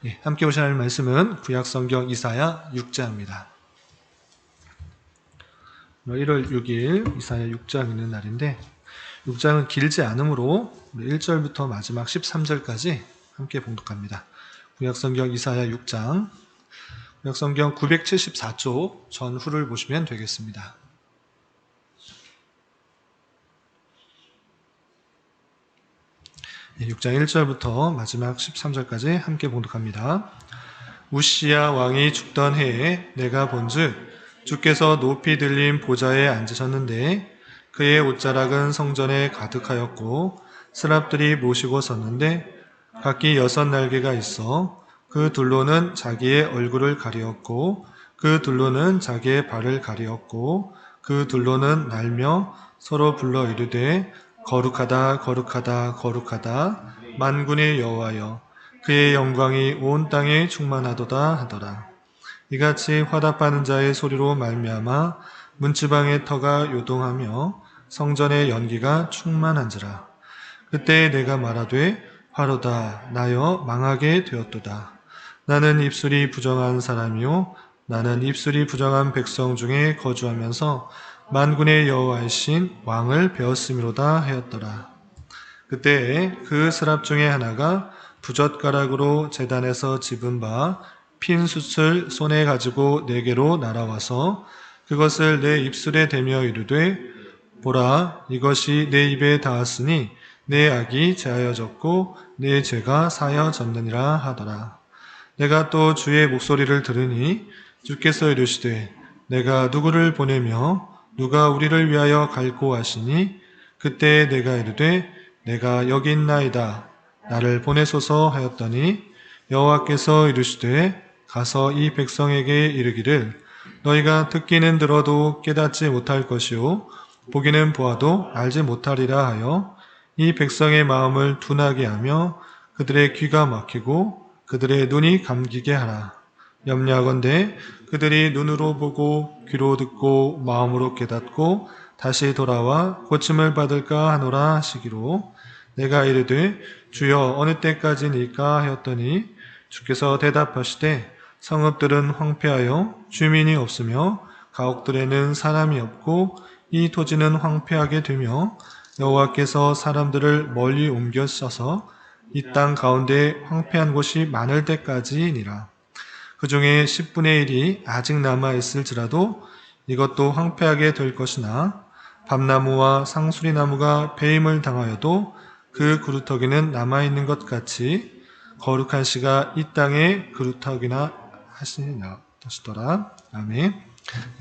예, 함께 보실 하나님 말씀은 구약성경 이사야 6장입니다. 1월 6일 이사야 6장 있는 날인데 6장은 길지 않으므로 1절부터 마지막 13절까지 함께 봉독합니다. 구약성경 이사야 6장, 구약성경 974쪽 전후를 보시면 되겠습니다. 예, 6장 1절부터 마지막 13절까지 함께 봉독합니다. 우시야 왕이 죽던 해에 내가 본즉 주께서 높이 들린 보좌에 앉으셨는데 그의 옷자락은 성전에 가득하였고 스랍들이 모시고 섰는데 각기 6날개가 있어 그 둘로는 자기의 얼굴을 가리었고 그 둘로는 자기의 발을 가리었고 그 둘로는 날며 서로 불러 이르되 거룩하다 거룩하다 거룩하다 만군의 여호와여 그의 영광이 온 땅에 충만하도다 하더라. 이같이 화답하는 자의 소리로 말미암아 문지방의 터가 요동하며 성전의 연기가 충만한지라. 그때 내가 말하되 화로다 나여 망하게 되었도다. 나는 입술이 부정한 사람이요 나는 입술이 부정한 백성 중에 거주하면서 만군의 여호와이신 왕을 배웠음이로다 하였더라. 그때 그 스랍 중에 하나가 부젓가락으로 제단에서 집은 바 핀 숯을 손에 가지고 내게로 날아와서 그것을 내 입술에 대며 이르되 보라 이것이 내 입에 닿았으니 내 악이 제하여졌고 내 죄가 사여졌느니라 하더라. 내가 또 주의 목소리를 들으니 주께서 이르시되 내가 누구를 보내며 누가 우리를 위하여 갈고 하시니 그때 내가 이르되 내가 여기 있나이다 나를 보내소서 하였더니 여호와께서 이르시되 가서 이 백성에게 이르기를 너희가 듣기는 들어도 깨닫지 못할 것이요 보기는 보아도 알지 못하리라 하여 이 백성의 마음을 둔하게 하며 그들의 귀가 막히고 그들의 눈이 감기게 하라. 염려하건대 그들이 눈으로 보고 귀로 듣고 마음으로 깨닫고 다시 돌아와 고침을 받을까 하노라 하시기로 내가 이르되 주여 어느 때까지니까 하였더니 주께서 대답하시되 성읍들은 황폐하여 주민이 없으며 가옥들에는 사람이 없고 이 토지는 황폐하게 되며 여호와께서 사람들을 멀리 옮겨셔서 이 땅 가운데 황폐한 곳이 많을 때까지니라. 그 중에 10분의 1이 아직 남아있을지라도 이것도 황폐하게 될 것이나 밤나무와 상수리나무가 배임을 당하여도 그 그루터기는 남아있는 것 같이 거룩한 씨가 이 땅에 그루터기나 하시더라. 아멘.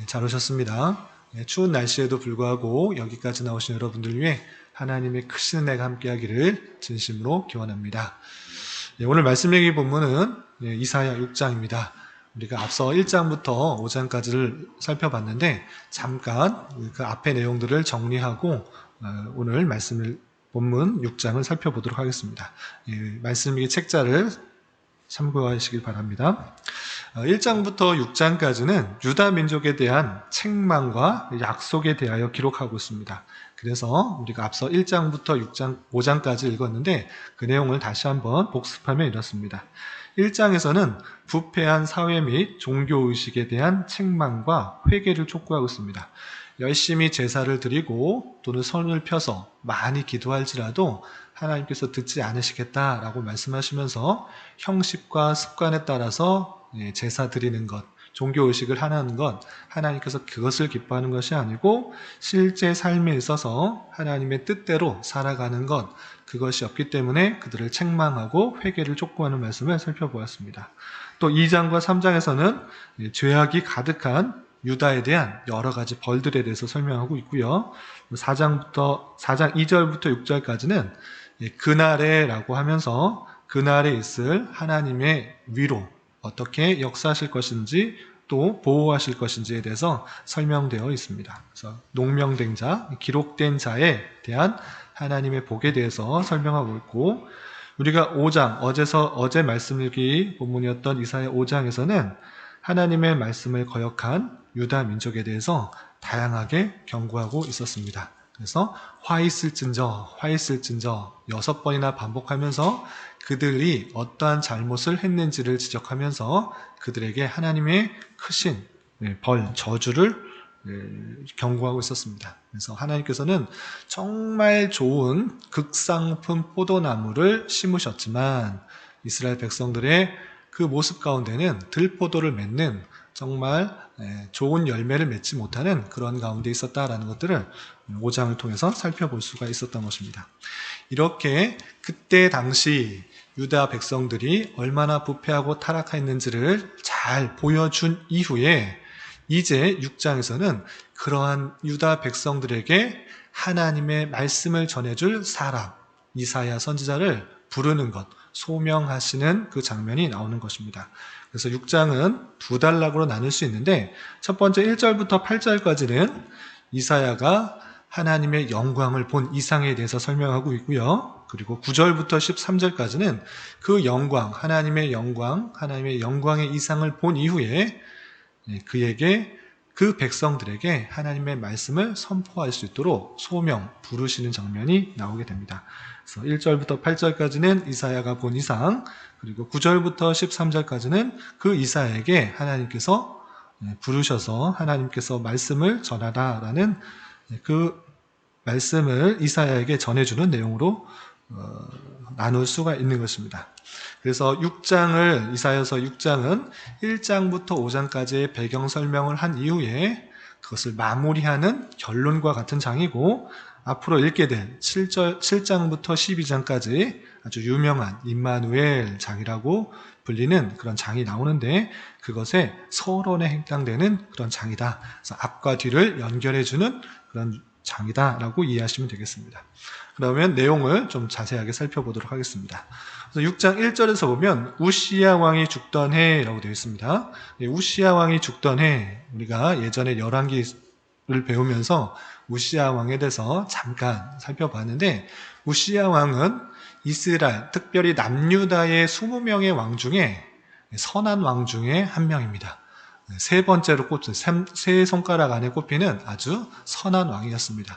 잘 오셨습니다. 추운 날씨에도 불구하고 여기까지 나오신 여러분들 위해 하나님의 크신 은혜가 함께하기를 진심으로 기원합니다. 오늘 말씀 얘기 본문은 이사야 6장입니다. 우리가 앞서 1장부터 5장까지를 살펴봤는데 잠깐 그 앞의 내용들을 정리하고 오늘 본문 6장을 살펴보도록 하겠습니다. 말씀 책자를 참고하시길 바랍니다. 1장부터 6장까지는 유다 민족에 대한 책망과 약속에 대하여 기록하고 있습니다. 그래서 우리가 앞서 1장부터 5장까지 읽었는데 그 내용을 다시 한번 복습하면 이렇습니다. 1장에서는 부패한 사회 및 종교의식에 대한 책망과 회개를 촉구하고 있습니다. 열심히 제사를 드리고 또는 선을 펴서 많이 기도할지라도 하나님께서 듣지 않으시겠다라고 말씀하시면서 형식과 습관에 따라서 제사 드리는 것, 종교의식을 하는 것, 하나님께서 그것을 기뻐하는 것이 아니고 실제 삶에 있어서 하나님의 뜻대로 살아가는 것, 그것이 없기 때문에 그들을 책망하고 회개를 촉구하는 말씀을 살펴보았습니다. 또 2장과 3장에서는 죄악이 가득한 유다에 대한 여러 가지 벌들에 대해서 설명하고 있고요. 4장 2절부터 6절까지는 그날에라고 하면서 그날에 있을 하나님의 위로 어떻게 역사하실 것인지 또 보호하실 것인지에 대해서 설명되어 있습니다. 그래서 농명된 자, 기록된 자에 대한 하나님의 복에 대해서 설명하고 있고 우리가 5장, 어제 말씀 읽기 본문이었던 이사야 5장에서는 하나님의 말씀을 거역한 유다 민족에 대해서 다양하게 경고하고 있었습니다. 그래서 화 있을진저 6번이나 반복하면서 그들이 어떠한 잘못을 했는지를 지적하면서 그들에게 하나님의 크신 벌, 저주를 경고하고 있었습니다. 그래서 하나님께서는 정말 좋은 극상품 포도나무를 심으셨지만 이스라엘 백성들의 그 모습 가운데는 들포도를 맺는 정말 좋은 열매를 맺지 못하는 그런 가운데 있었다라는 것들을 5장을 통해서 살펴볼 수가 있었던 것입니다. 이렇게 그때 당시 유다 백성들이 얼마나 부패하고 타락했는지를 잘 보여준 이후에 이제 6장에서는 그러한 유다 백성들에게 하나님의 말씀을 전해줄 사람, 이사야 선지자를 부르는 것, 소명하시는 그 장면이 나오는 것입니다. 그래서 6장은 두 단락으로 나눌 수 있는데 첫 번째 1절부터 8절까지는 이사야가 하나님의 영광을 본 이상에 대해서 설명하고 있고요. 그리고 9절부터 13절까지는 그 영광, 하나님의 영광의 이상을 본 이후에 그에게 그 백성들에게 하나님의 말씀을 선포할 수 있도록 소명, 부르시는 장면이 나오게 됩니다. 그래서 1절부터 8절까지는 이사야가 본 이상, 그리고 9절부터 13절까지는 그 이사야에게 하나님께서 부르셔서 하나님께서 말씀을 전하라라는 그 말씀을 이사야에게 전해주는 내용으로 나눌 수가 있는 것입니다. 그래서 이사야서 6장은 1장부터 5장까지의 배경 설명을 한 이후에 그것을 마무리하는 결론과 같은 장이고, 앞으로 읽게 될 7장부터 12장까지 아주 유명한 임마누엘 장이라고 불리는 그런 장이 나오는데, 그것에 서론에 해당되는 그런 장이다. 그래서 앞과 뒤를 연결해주는 그런 장이다라고 이해하시면 되겠습니다. 그러면 내용을 좀 자세하게 살펴보도록 하겠습니다. 그래서 6장 1절에서 보면 우시야 왕이 죽던 해라고 되어 있습니다. 우시야 왕이 죽던 해, 우리가 예전에 열왕기를 배우면서 우시야 왕에 대해서 잠깐 살펴봤는데, 우시야 왕은 이스라엘, 특별히 남유다의 20명의 왕 중에 선한 왕 중에 한 명입니다. 세 번째로 세 손가락 안에 꼽히는 아주 선한 왕이었습니다.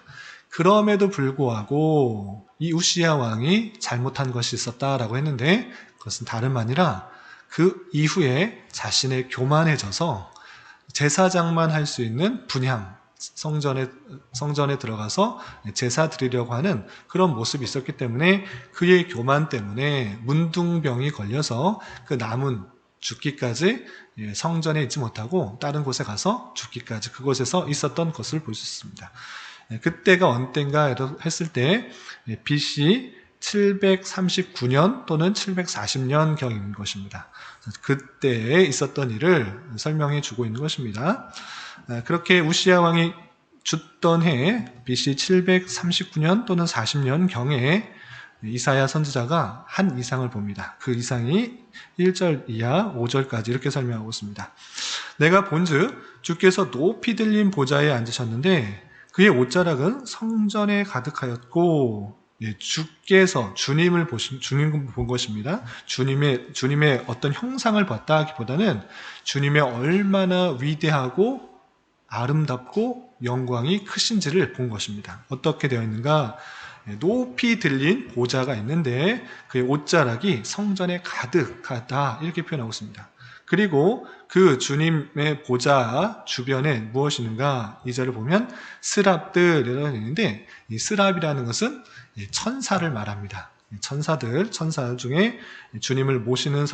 그럼에도 불구하고 이 우시야 왕이 잘못한 것이 있었다라고 했는데, 그것은 다름 아니라 그 이후에 자신의 교만해져서 제사장만 할 수 있는 분향, 성전에 들어가서 제사 드리려고 하는 그런 모습이 있었기 때문에 그의 교만 때문에 문둥병이 걸려서 그 남은 죽기까지 성전에 있지 못하고 다른 곳에 가서 죽기까지 그곳에서 있었던 것을 볼 수 있습니다. 그때가 언젠가 했을 때 BC 739년 또는 740년 경인 것입니다. 그때에 있었던 일을 설명해 주고 있는 것입니다. 그렇게 우시야 왕이 죽던 해 BC 739년 또는 40년 경에 이사야 선지자가 한 이상을 봅니다. 그 이상이 1절 이하 5절까지 이렇게 설명하고 있습니다. 내가 본즉 주께서 높이 들린 보좌에 앉으셨는데 그의 옷자락은 성전에 가득하였고, 주께서 주님을 본 것입니다. 주님의 어떤 형상을 봤다 하기보다는 주님의 얼마나 위대하고 아름답고 영광이 크신지를 본 것입니다. 어떻게 되어 있는가? 높이 들린 보좌가 있는데 그의 옷자락이 성전에 가득하다, 이렇게 표현하고 있습니다. 그리고 그 주님의 보좌 주변에 무엇이 있는가? 2절을 보면 스랍들이라는 있는데, 이 스랍이라는 것은 천사를 말합니다. 천사 중에 주님을 모시는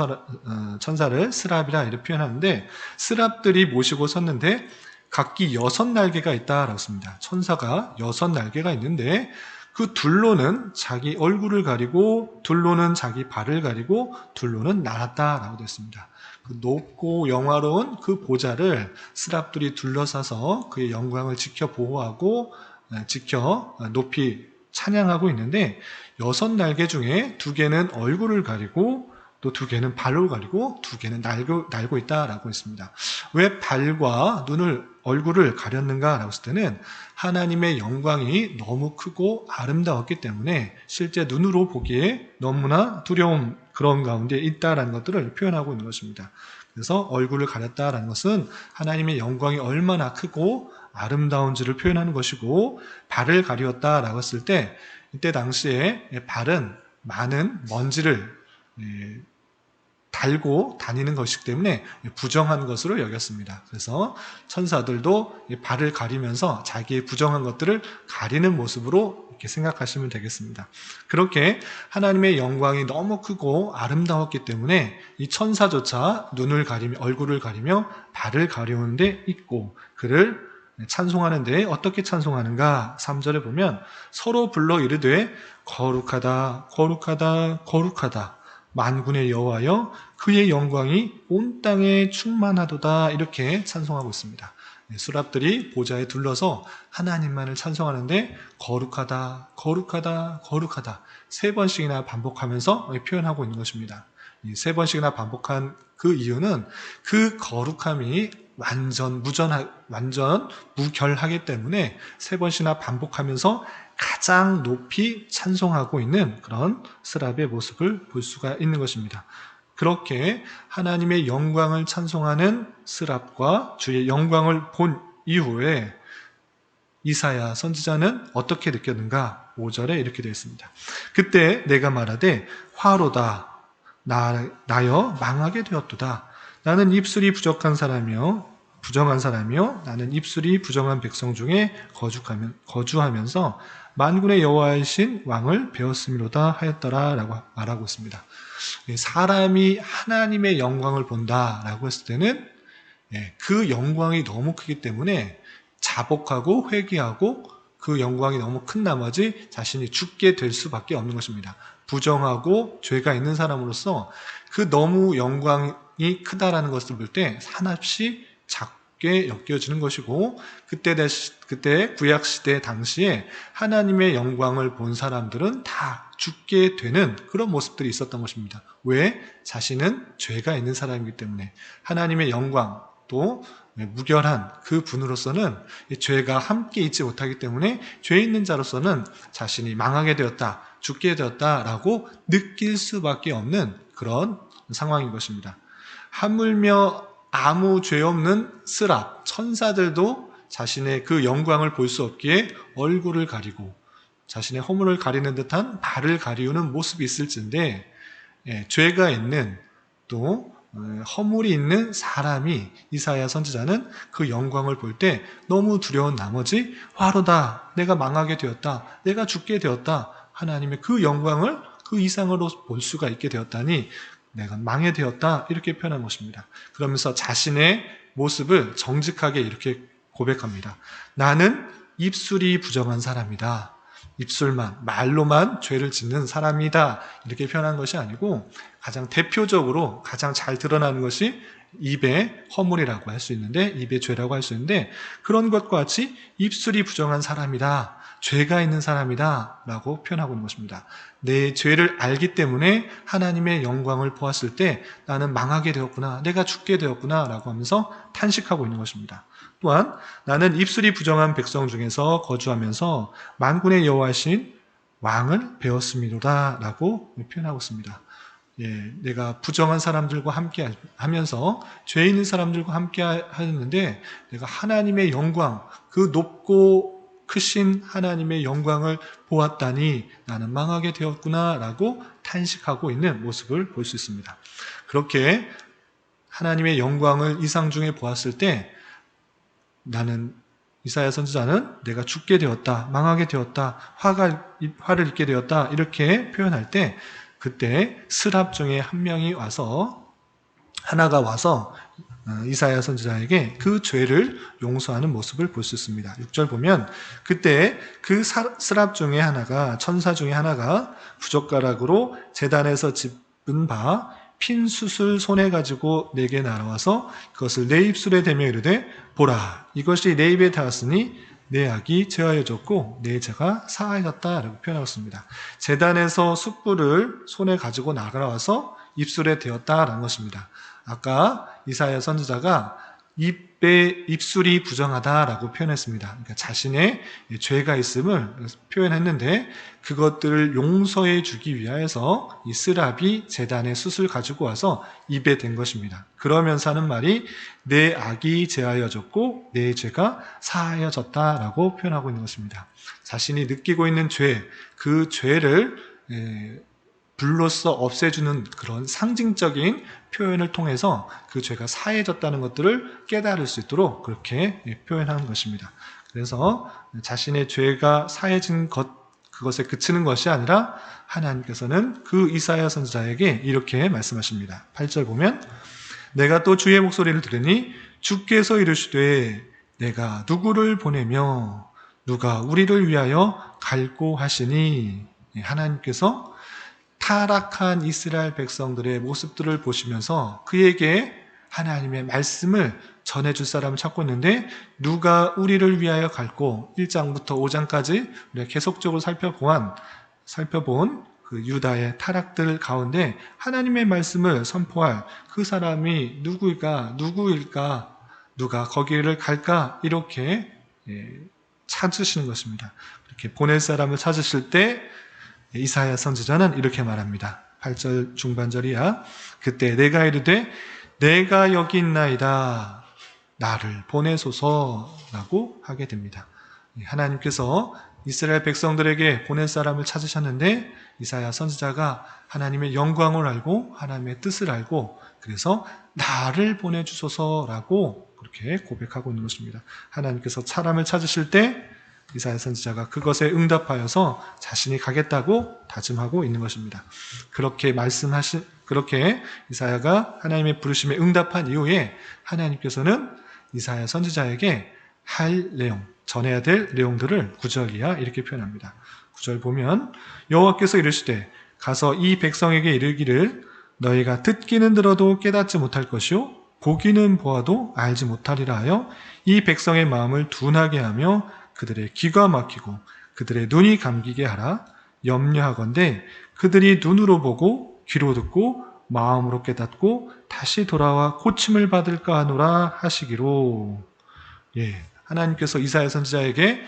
천사를 스랍이라 이렇게 표현하는데, 스랍들이 모시고 섰는데 각기 6날개가 있다라고 씁니다. 천사가 6날개가 있는데 그 둘로는 자기 얼굴을 가리고 둘로는 자기 발을 가리고 둘로는 날았다라고 되어 있습니다. 그 높고 영화로운 그 보좌를 스랍들이 둘러싸서 그의 영광을 지켜 보호하고 높이 찬양하고 있는데, 6날개 중에 2개는 얼굴을 가리고 또 2개는 발을 가리고 2개는 날고 있다라고 했습니다. 왜 발과 얼굴을 가렸는가라고 했을 때는 하나님의 영광이 너무 크고 아름다웠기 때문에 실제 눈으로 보기에 너무나 두려운 그런 가운데 있다라는 것들을 표현하고 있는 것입니다. 그래서 얼굴을 가렸다라는 것은 하나님의 영광이 얼마나 크고 아름다운지를 표현하는 것이고, 발을 가리웠다라고 했을 때 이때 당시에 발은 많은 먼지를 달고 다니는 것이기 때문에 부정한 것으로 여겼습니다. 그래서 천사들도 발을 가리면서 자기의 부정한 것들을 가리는 모습으로 이렇게 생각하시면 되겠습니다. 그렇게 하나님의 영광이 너무 크고 아름다웠기 때문에 이 천사조차 눈을 가리며 얼굴을 가리며 발을 가리우는 데 있고, 그를 찬송하는데 어떻게 찬송하는가? 3절에 보면 서로 불러 이르되 거룩하다 거룩하다 거룩하다 만군의 여호와여 그의 영광이 온 땅에 충만하도다, 이렇게 찬송하고 있습니다. 수랍들이 보좌에 둘러서 하나님만을 찬송하는데 거룩하다 거룩하다 거룩하다 3번씩이나 반복하면서 표현하고 있는 것입니다. 이 3번씩이나 반복한 그 이유는 그 거룩함이 완전 무결하기 때문에 3번씩이나 반복하면서 가장 높이 찬송하고 있는 그런 스랍의 모습을 볼 수가 있는 것입니다. 그렇게 하나님의 영광을 찬송하는 스랍과 주의 영광을 본 이후에 이사야 선지자는 어떻게 느꼈는가? 5절에 이렇게 되어 있습니다. 그때 내가 말하되 화로다 나여 망하게 되었도다. 나는 입술이 부정한 사람이요 나는 입술이 부정한 백성 중에 거주하면서 만군의 여호와이신 왕을 배웠음이로다 하였더라 라고 말하고 있습니다. 사람이 하나님의 영광을 본다라고 했을 때는 그 영광이 너무 크기 때문에 자복하고 회개하고 그 영광이 너무 큰 나머지 자신이 죽게 될 수밖에 없는 것입니다. 부정하고 죄가 있는 사람으로서 그 너무 영광이 크다라는 것을 볼 때 한없이 작게 여겨지는 것이고, 그때 구약시대 당시에 하나님의 영광을 본 사람들은 다 죽게 되는 그런 모습들이 있었던 것입니다. 왜? 자신은 죄가 있는 사람이기 때문에. 하나님의 영광 또 무결한 그 분으로서는 죄가 함께 있지 못하기 때문에 죄 있는 자로서는 자신이 망하게 되었다, 죽게 되었다라고 느낄 수밖에 없는 그런 상황인 것입니다. 하물며 아무 죄 없는 스랍, 천사들도 자신의 그 영광을 볼 수 없기에 얼굴을 가리고 자신의 허물을 가리는 듯한 발을 가리우는 모습이 있을진데, 죄가 있는 또 허물이 있는 사람이, 이사야 선지자는 그 영광을 볼 때 너무 두려운 나머지 화로다, 내가 망하게 되었다, 내가 죽게 되었다, 하나님의 그 영광을 그 이상으로 볼 수가 있게 되었다니 내가 망해 되었다, 이렇게 표현한 것입니다. 그러면서 자신의 모습을 정직하게 이렇게 고백합니다. 나는 입술이 부정한 사람이다. 입술만, 말로만 죄를 짓는 사람이다, 이렇게 표현한 것이 아니고 가장 대표적으로 가장 잘 드러나는 것이 입의 허물이라고 할 수 있는데, 입의 죄라고 할 수 있는데, 그런 것과 같이 입술이 부정한 사람이다, 죄가 있는 사람이다 라고 표현하고 있는 것입니다. 내 죄를 알기 때문에 하나님의 영광을 보았을 때 나는 망하게 되었구나, 내가 죽게 되었구나 라고 하면서 탄식하고 있는 것입니다. 또한 나는 입술이 부정한 백성 중에서 거주하면서 만군의 여호와신 왕을 배웠음이로다 라고 표현하고 있습니다. 내가 부정한 사람들과 함께 하면서 죄 있는 사람들과 함께 하였는데 내가 하나님의 영광, 그 높고 크신 하나님의 영광을 보았다니 나는 망하게 되었구나 라고 탄식하고 있는 모습을 볼 수 있습니다. 그렇게 하나님의 영광을 이상 중에 보았을 때 나는, 이사야 선지자는 내가 죽게 되었다, 망하게 되었다, 화를 입게 되었다, 이렇게 표현할 때 그때 스랍 중에 하나가 와서 이사야 선지자에게 그 죄를 용서하는 모습을 볼 수 있습니다. 6절 보면 그때 그 스랍 중에 하나가, 천사 중에 하나가 부젓가락으로 제단에서 집은 바 핀 숯을 손에 가지고 내게 날아와서 그것을 내 입술에 대며 이르되 보라, 이것이 내 입에 닿았으니 내 악이 제하여졌고 내 죄가 사하여졌다 라고 표현하고 있습니다. 제단에서 숯불을 손에 가지고 날아와서 입술에 대었다라는 것입니다. 아까 이사야 선지자가 입 입술이 부정하다라고 표현했습니다. 그러니까 자신의 죄가 있음을 표현했는데 그것들을 용서해 주기 위하여서 이 스랍이 제단의 숯을 가지고 와서 입에 댄 것입니다. 그러면서 하는 말이 내 악이 제하여졌고 내 죄가 사하여졌다라고 표현하고 있는 것입니다. 자신이 느끼고 있는 죄, 그 죄를 불로써 없애주는 그런 상징적인 표현을 통해서 그 죄가 사해졌다는 것들을 깨달을 수 있도록 그렇게 표현하는 것입니다. 그래서 자신의 죄가 사해진 그것에 그치는 것이 아니라 하나님께서는 그 이사야 선지자에게 이렇게 말씀하십니다. 8절 보면 내가 또 주의 목소리를 들으니 주께서 이르시되 내가 누구를 보내며 누가 우리를 위하여 갈고 하시니. 하나님께서 타락한 이스라엘 백성들의 모습들을 보시면서 그에게 하나님의 말씀을 전해줄 사람을 찾고 있는데 누가 우리를 위하여 갈고 1장부터 5장까지 우리가 계속적으로 살펴본 그 유다의 타락들 가운데 하나님의 말씀을 선포할 그 사람이 누구일까, 누가 거기를 갈까 이렇게 찾으시는 것입니다. 이렇게 보낼 사람을 찾으실 때 이사야 선지자는 이렇게 말합니다. 8절 중반절이야. 그때 내가 이르되 내가 여기 있나이다 나를 보내소서라고 하게 됩니다. 하나님께서 이스라엘 백성들에게 보낼 사람을 찾으셨는데 이사야 선지자가 하나님의 영광을 알고 하나님의 뜻을 알고 그래서 나를 보내주소서라고 그렇게 고백하고 있는 것입니다. 하나님께서 사람을 찾으실 때 이사야 선지자가 그것에 응답하여서 자신이 가겠다고 다짐하고 있는 것입니다. 그렇게 이사야가 하나님의 부르심에 응답한 이후에 하나님께서는 이사야 선지자에게 할 내용, 전해야 될 내용들을 9절 이하 이렇게 표현합니다. 9절 보면 여호와께서 이르시되 가서 이 백성에게 이르기를 너희가 듣기는 들어도 깨닫지 못할 것이요 보기는 보아도 알지 못하리라 하여 이 백성의 마음을 둔하게 하며 그들의 귀가 막히고 그들의 눈이 감기게 하라. 염려하건대 그들이 눈으로 보고 귀로 듣고 마음으로 깨닫고 다시 돌아와 고침을 받을까 하노라 하시기로. 하나님께서 이사야 선지자에게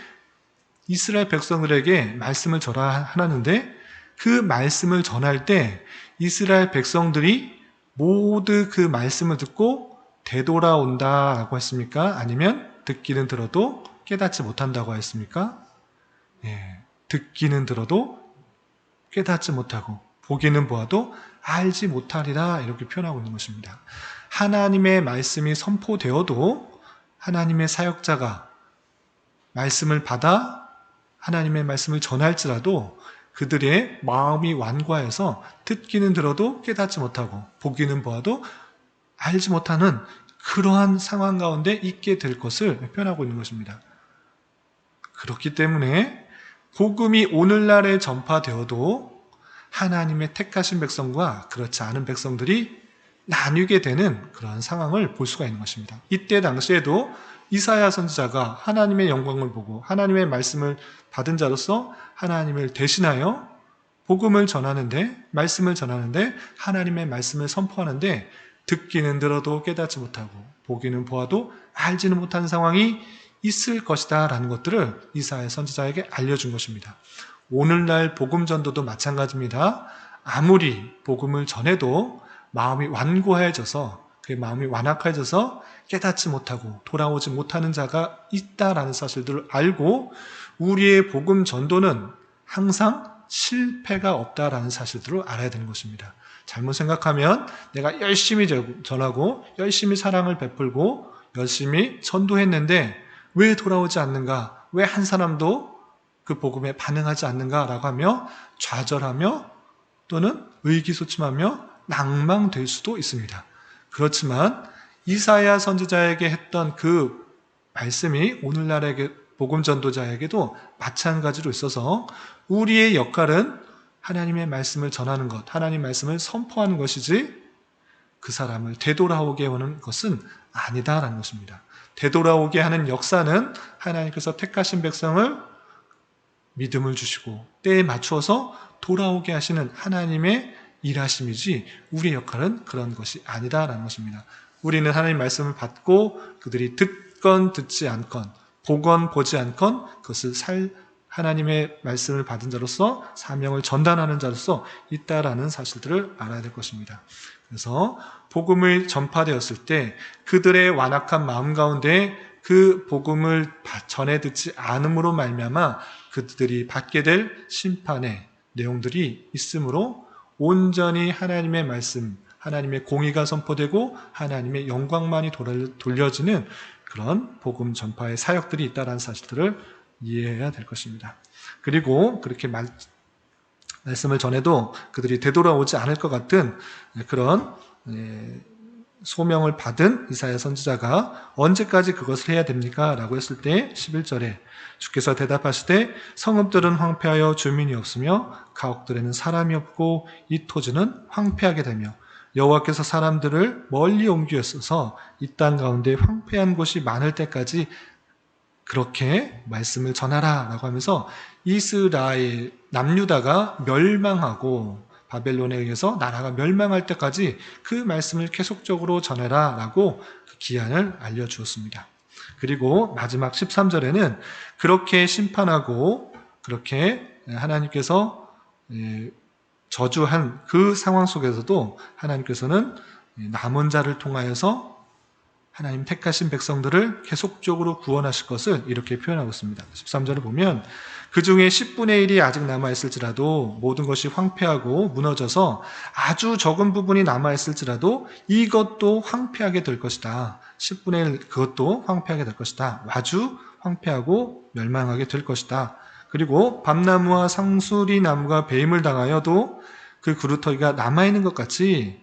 이스라엘 백성들에게 말씀을 전하는데 그 말씀을 전할 때 이스라엘 백성들이 모두 그 말씀을 듣고 되돌아온다라고 했습니까? 아니면 듣기는 들어도 깨닫지 못한다고 했습니까? 듣기는 들어도 깨닫지 못하고 보기는 보아도 알지 못하리라 이렇게 표현하고 있는 것입니다. 하나님의 말씀이 선포되어도 하나님의 사역자가 말씀을 받아 하나님의 말씀을 전할지라도 그들의 마음이 완고해서 듣기는 들어도 깨닫지 못하고 보기는 보아도 알지 못하는 그러한 상황 가운데 있게 될 것을 표현하고 있는 것입니다. 그렇기 때문에 복음이 오늘날에 전파되어도 하나님의 택하신 백성과 그렇지 않은 백성들이 나뉘게 되는 그런 상황을 볼 수가 있는 것입니다. 이때 당시에도 이사야 선지자가 하나님의 영광을 보고 하나님의 말씀을 받은 자로서 하나님을 대신하여 복음을 전하는데 말씀을 전하는데 하나님의 말씀을 선포하는데 듣기는 들어도 깨닫지 못하고 보기는 보아도 알지는 못하는 상황이 있을 것이다 라는 것들을 이사야 선지자에게 알려준 것입니다. 오늘날 복음 전도도 마찬가지입니다. 아무리 복음을 전해도 마음이 완고해져서 그 마음이 완악해져서 깨닫지 못하고 돌아오지 못하는 자가 있다라는 사실들을 알고 우리의 복음 전도는 항상 실패가 없다라는 사실들을 알아야 되는 것입니다. 잘못 생각하면 내가 열심히 전하고 열심히 사랑을 베풀고 열심히 전도했는데 왜 돌아오지 않는가? 왜 한 사람도 그 복음에 반응하지 않는가라고 하며 좌절하며 또는 의기소침하며 낭망될 수도 있습니다. 그렇지만 이사야 선지자에게 했던 그 말씀이 오늘날의 복음 전도자에게도 마찬가지로 있어서 우리의 역할은 하나님의 말씀을 전하는 것, 하나님의 말씀을 선포하는 것이지 그 사람을 되돌아오게 하는 것은 아니다라는 것입니다. 되돌아오게 하는 역사는 하나님께서 택하신 백성을 믿음을 주시고 때에 맞추어서 돌아오게 하시는 하나님의 일하심이지 우리의 역할은 그런 것이 아니다라는 것입니다. 우리는 하나님 말씀을 받고 그들이 듣건 듣지 않건 보건 보지 않건 그것을 하나님의 말씀을 받은 자로서 사명을 전달하는 자로서 있다라는 사실들을 알아야 될 것입니다. 그래서 복음이 전파되었을 때 그들의 완악한 마음 가운데 그 복음을 전해 듣지 않음으로 말미암아 그들이 받게 될 심판의 내용들이 있으므로 온전히 하나님의 말씀, 하나님의 공의가 선포되고 하나님의 영광만이 돌려지는 그런 복음 전파의 사역들이 있다는 사실들을 이해해야 될 것입니다. 그리고 그렇게 말씀을 전해도 그들이 되돌아오지 않을 것 같은 그런 소명을 받은 이사야 선지자가 언제까지 그것을 해야 됩니까? 라고 했을 때 11절에 주께서 대답하시되 성읍들은 황폐하여 주민이 없으며 가옥들에는 사람이 없고 이 토지는 황폐하게 되며 여호와께서 사람들을 멀리 옮기셨어서 이 땅 가운데 황폐한 곳이 많을 때까지 그렇게 말씀을 전하라 라고 하면서 이스라엘 남유다가 멸망하고 바벨론에 의해서 나라가 멸망할 때까지 그 말씀을 계속적으로 전해라 라고 그 기한을 알려주었습니다. 그리고 마지막 13절에는 그렇게 심판하고 그렇게 하나님께서 저주한 그 상황 속에서도 하나님께서는 남은 자를 통하여서 하나님 택하신 백성들을 계속적으로 구원하실 것을 이렇게 표현하고 있습니다. 13절을 보면 그 중에 10분의 1이 아직 남아있을지라도 모든 것이 황폐하고 무너져서 아주 적은 부분이 남아있을지라도 이것도 황폐하게 될 것이다. 10분의 1 그것도 황폐하게 될 것이다. 아주 황폐하고 멸망하게 될 것이다. 그리고 밤나무와 상수리나무가 배임을 당하여도 그 그루터기가 남아있는 것 같이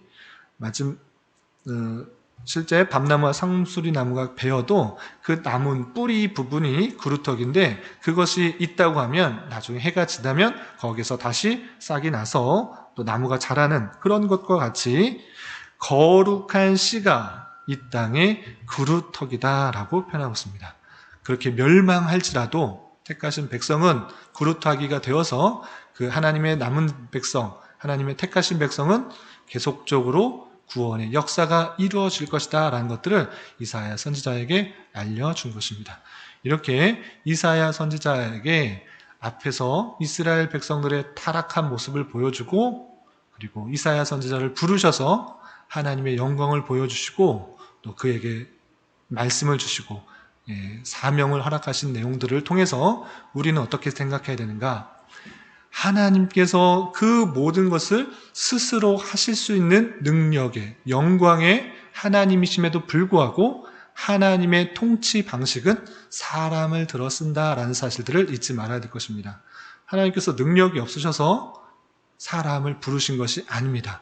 실제 밤나무와 상수리나무가 베어도 그 남은 뿌리 부분이 그루터기인데 그것이 있다고 하면 나중에 해가 지나면 거기서 다시 싹이 나서 또 나무가 자라는 그런 것과 같이 거룩한 씨가 이 땅의 그루터기다라고 표현하고 있습니다. 그렇게 멸망할지라도 택하신 백성은 그루터기가 되어서 그 하나님의 남은 백성, 하나님의 택하신 백성은 계속적으로 구원의 역사가 이루어질 것이다 라는 것들을 이사야 선지자에게 알려준 것입니다. 이렇게 이사야 선지자에게 앞에서 이스라엘 백성들의 타락한 모습을 보여주고 그리고 이사야 선지자를 부르셔서 하나님의 영광을 보여주시고 또 그에게 말씀을 주시고 사명을 허락하신 내용들을 통해서 우리는 어떻게 생각해야 되는가? 하나님께서 그 모든 것을 스스로 하실 수 있는 능력의 영광의 하나님이심에도 불구하고 하나님의 통치 방식은 사람을 들어 쓴다라는 사실들을 잊지 말아야 될 것입니다. 하나님께서 능력이 없으셔서 사람을 부르신 것이 아닙니다.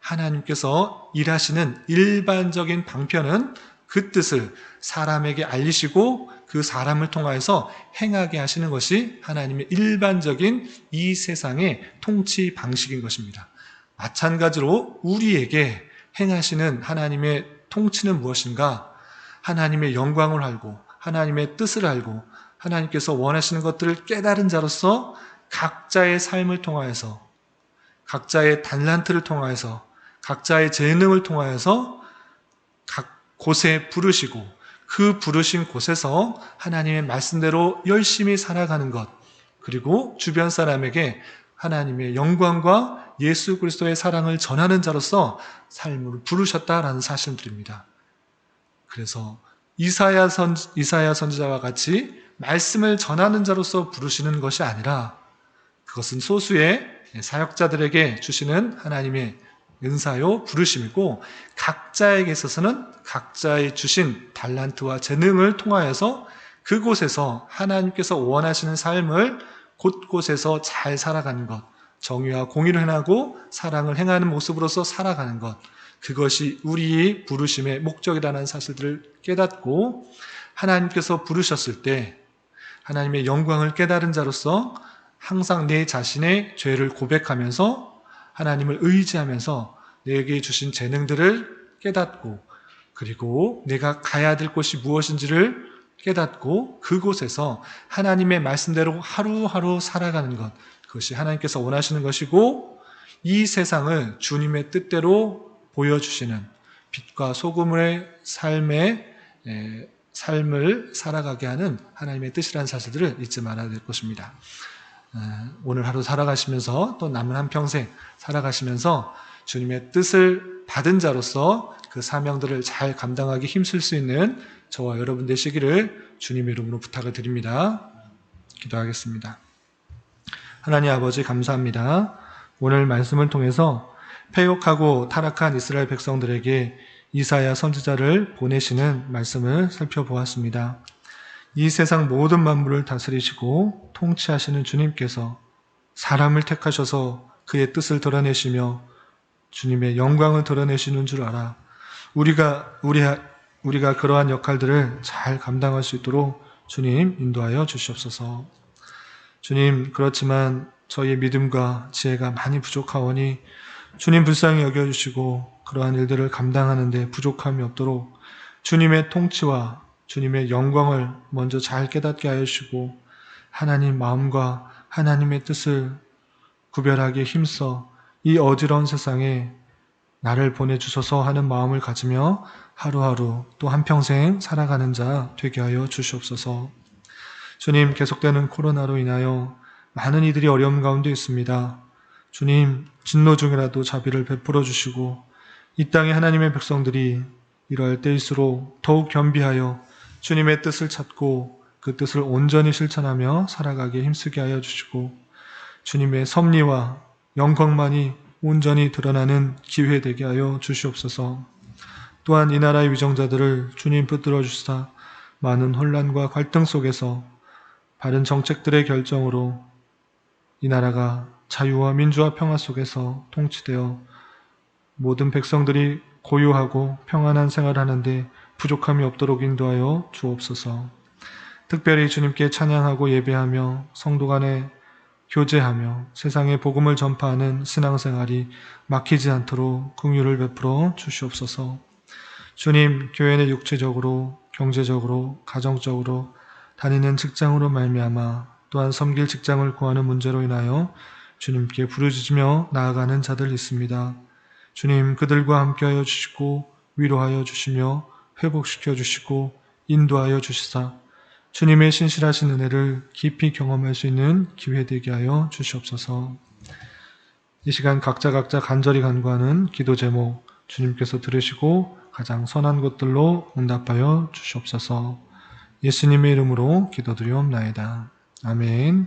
하나님께서 일하시는 일반적인 방편은 그 뜻을 사람에게 알리시고 그 사람을 통하여서 행하게 하시는 것이 하나님의 일반적인 이 세상의 통치 방식인 것입니다. 마찬가지로 우리에게 행하시는 하나님의 통치는 무엇인가? 하나님의 영광을 알고 하나님의 뜻을 알고 하나님께서 원하시는 것들을 깨달은 자로서 각자의 삶을 통하여서 각자의 달란트를 통하여서 각자의 재능을 통하여서 각 곳에 부르시고 그 부르신 곳에서 하나님의 말씀대로 열심히 살아가는 것, 그리고 주변 사람에게 하나님의 영광과 예수 그리스도의 사랑을 전하는 자로서 삶을 부르셨다라는 사실들입니다. 그래서 이사야 선지자와 같이 말씀을 전하는 자로서 부르시는 것이 아니라 그것은 소수의 사역자들에게 주시는 하나님의 은사요 부르심이고 각자에게 있어서는 각자의 주신 달란트와 재능을 통하여서 그곳에서 하나님께서 원하시는 삶을 곳곳에서 잘 살아가는 것, 정의와 공의를 행하고 사랑을 행하는 모습으로서 살아가는 것, 그것이 우리의 부르심의 목적이라는 사실들을 깨닫고 하나님께서 부르셨을 때 하나님의 영광을 깨달은 자로서 항상 내 자신의 죄를 고백하면서 하나님을 의지하면서 내게 주신 재능들을 깨닫고 그리고 내가 가야 될 곳이 무엇인지를 깨닫고 그곳에서 하나님의 말씀대로 하루하루 살아가는 것, 그것이 하나님께서 원하시는 것이고 이 세상을 주님의 뜻대로 보여주시는, 빛과 소금의 삶을 살아가게 하는 하나님의 뜻이라는 사실들을 잊지 말아야 될 것입니다. 오늘 하루 살아가시면서 또 남은 한평생 살아가시면서 주님의 뜻을 받은 자로서 그 사명들을 잘 감당하기 힘쓸 수 있는 저와 여러분 되시기를 주님의 이름으로 부탁을 드립니다. 기도하겠습니다. 하나님 아버지 감사합니다. 오늘 말씀을 통해서 패역하고 타락한 이스라엘 백성들에게 이사야 선지자를 보내시는 말씀을 살펴보았습니다. 이 세상 모든 만물을 다스리시고 통치하시는 주님께서 사람을 택하셔서 그의 뜻을 드러내시며 주님의 영광을 드러내시는 줄 알아 우리가 그러한 역할들을 잘 감당할 수 있도록 주님 인도하여 주시옵소서. 주님, 그렇지만 저희의 믿음과 지혜가 많이 부족하오니 주님 불쌍히 여겨주시고 그러한 일들을 감당하는 데 부족함이 없도록 주님의 통치와 주님의 영광을 먼저 잘 깨닫게 하여 주시고 하나님 마음과 하나님의 뜻을 구별하기에 힘써 이 어지러운 세상에 나를 보내주소서 하는 마음을 가지며 하루하루 또 한평생 살아가는 자 되게 하여 주시옵소서. 주님, 계속되는 코로나로 인하여 많은 이들이 어려움 가운데 있습니다. 주님, 진노 중이라도 자비를 베풀어 주시고 이 땅의 하나님의 백성들이 이럴 때일수록 더욱 겸비하여 주님의 뜻을 찾고 그 뜻을 온전히 실천하며 살아가기에 힘쓰게 하여 주시고 주님의 섭리와 영광만이 온전히 드러나는 기회 되게 하여 주시옵소서. 또한 이 나라의 위정자들을 주님 붙들어 주시사 많은 혼란과 갈등 속에서 바른 정책들의 결정으로 이 나라가 자유와 민주와 평화 속에서 통치되어 모든 백성들이 고요하고 평안한 생활하는데 부족함이 없도록 인도하여 주옵소서. 특별히 주님께 찬양하고 예배하며 성도 간에 교제하며 세상에 복음을 전파하는 신앙생활이 막히지 않도록 긍휼을 베풀어 주시옵소서. 주님, 교회 내 육체적으로, 경제적으로, 가정적으로 다니는 직장으로 말미암아 또한 섬길 직장을 구하는 문제로 인하여 주님께 부르짖으며 나아가는 자들 있습니다. 주님, 그들과 함께하여 주시고 위로하여 주시며 회복시켜 주시고 인도하여 주시사 주님의 신실하신 은혜를 깊이 경험할 수 있는 기회 되게 하여 주시옵소서. 이 시간 각자 간절히 간구하는 기도 제목 주님께서 들으시고 가장 선한 것들로 응답하여 주시옵소서. 예수님의 이름으로 기도드리옵나이다. 아멘.